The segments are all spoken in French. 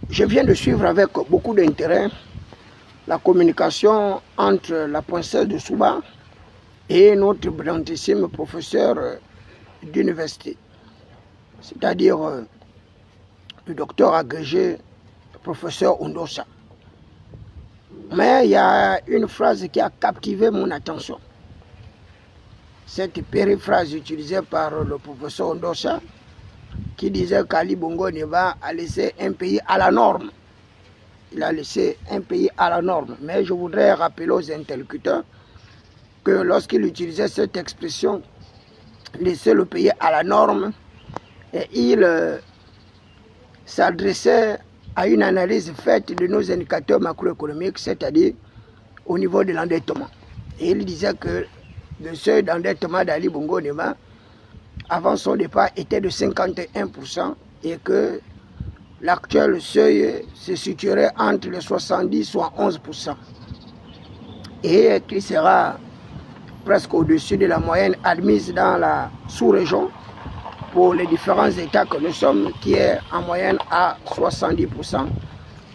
Je viens de suivre avec beaucoup d'intérêt la communication entre la princesse de Souba et notre brillantissime professeur d'université, c'est-à-dire le docteur agrégé, le professeur Ondosa. Mais il y a une phrase qui a captivé mon attention. Cette périphrase utilisée par le professeur Ondosa qui disait qu'Ali Bongo Ondimba a laissé un pays à la norme. Il a laissé un pays à la norme. Mais je voudrais rappeler aux interlocuteurs que lorsqu'il utilisait cette expression, laisser le pays à la norme, et il s'adressait à une analyse faite de nos indicateurs macroéconomiques, c'est-à-dire au niveau de l'endettement. Et il disait que le seuil d'endettement d'Ali Bongo Ondimba, avant son départ, était de 51% et que l'actuel seuil se situerait entre les 70 et 11%. Et qui sera presque au-dessus de la moyenne admise dans la sous-région pour les différents États que nous sommes, qui est en moyenne à 70%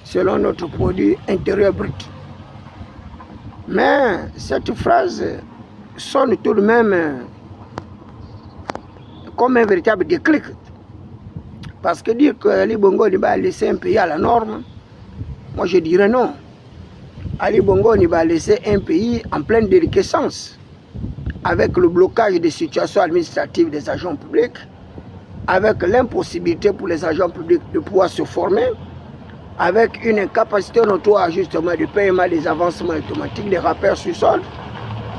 selon notre produit intérieur brut. Mais cette phrase sonne tout de même comme un véritable déclic. Parce que dire que Ali Bongo Ondimba a laissé un pays à la norme, moi je dirais non. Ali Bongo Ondimba a laissé un pays en pleine déliquescence, avec le blocage des situations administratives des agents publics, avec l'impossibilité pour les agents publics de pouvoir se former, avec une incapacité notoire justement de paiement des avancements automatiques, des rappels sur solde,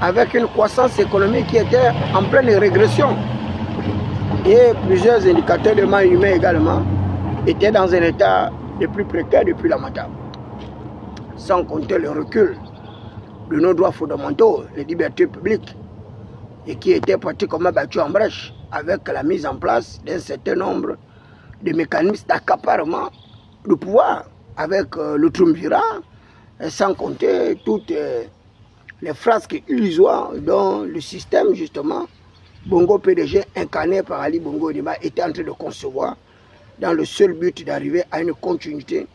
avec une croissance économique qui était en pleine régression. Et plusieurs indicateurs de manque humain également étaient dans un état le plus précaire depuis la Mataba. Sans compter le recul de nos droits fondamentaux, les libertés publiques, et qui étaient pratiquement battus en brèche avec la mise en place d'un certain nombre de mécanismes d'accaparement de pouvoir, avec le triumvirat, sans compter toutes les frasques illusoires dont le système justement Bongo PDG incarné par Ali Bongo Ondimba était en train de concevoir dans le seul but d'arriver à une continuité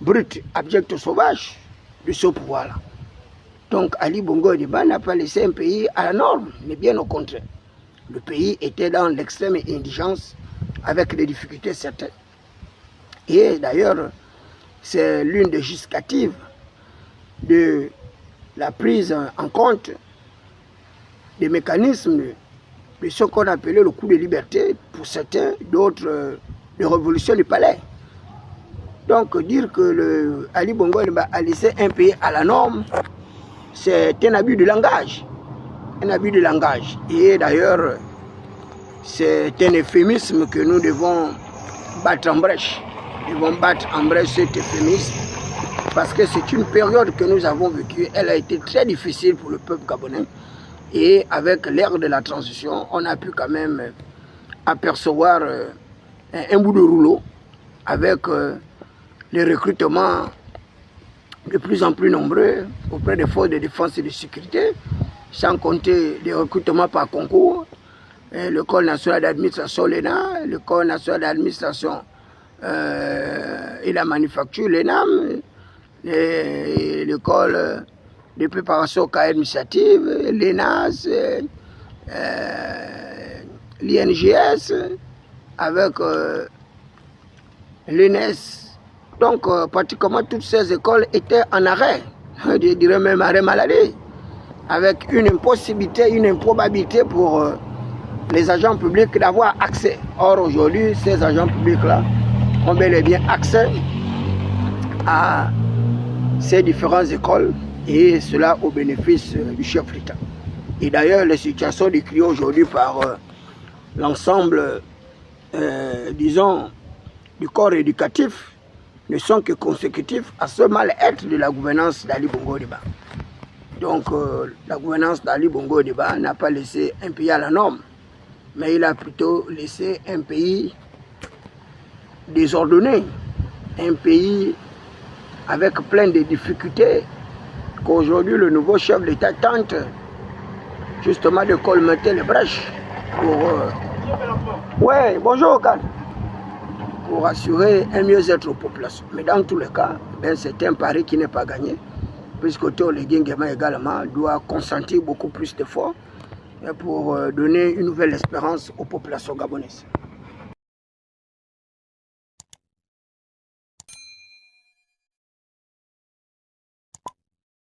brute, abjecte, sauvage de ce pouvoir-là. Donc Ali Bongo Ondimba n'a pas laissé un pays à la norme, mais bien au contraire. Le pays était dans l'extrême indigence avec des difficultés certaines. Et d'ailleurs, c'est l'une des justificatives de la prise en compte des mécanismes de ce qu'on appelait le coup de liberté pour certains, d'autres de révolution du palais. Donc dire que Ali Bongo Ondimba a laissé un pays à la norme, c'est un abus de langage. Un abus de langage. Et d'ailleurs, c'est un euphémisme que nous devons battre en brèche. Nous devons battre en brèche cet euphémisme parce que c'est une période que nous avons vécue. Elle a été très difficile pour le peuple gabonais. Et avec l'ère de la transition, on a pu quand même apercevoir un bout de rouleau avec les recrutements de plus en plus nombreux auprès des forces de défense et de sécurité, sans compter les recrutements par concours, l'École nationale d'administration, l'ENA, l'École nationale d'administration et la manufacture, l'ENAM, l'école de préparation au cas administrative, l'ENAS, l'INGS, avec l'ENES. Donc pratiquement toutes ces écoles étaient en arrêt, je dirais même arrêt maladie, avec une impossibilité, une improbabilité pour les agents publics d'avoir accès. Or aujourd'hui, ces agents publics-là ont bel et bien accès à ces différentes écoles, et cela au bénéfice du chef d'État. Et d'ailleurs, les situations décrites aujourd'hui par l'ensemble, disons, du corps éducatif ne sont que consécutifs à ce mal-être de la gouvernance d'Ali Bongo Ondimba. Donc, la gouvernance d'Ali Bongo Ondimba n'a pas laissé un pays à la norme, mais il a plutôt laissé un pays désordonné, un pays avec plein de difficultés, qu'aujourd'hui le nouveau chef d'État tente justement de colmater les brèches pour... Ouais, bonjour, Khan. pour assurer un mieux-être aux populations. Mais dans tous les cas, c'est un pari qui n'est pas gagné, puisque Théo Guingema également doit consentir beaucoup plus d'efforts pour donner une nouvelle espérance aux populations gabonaises.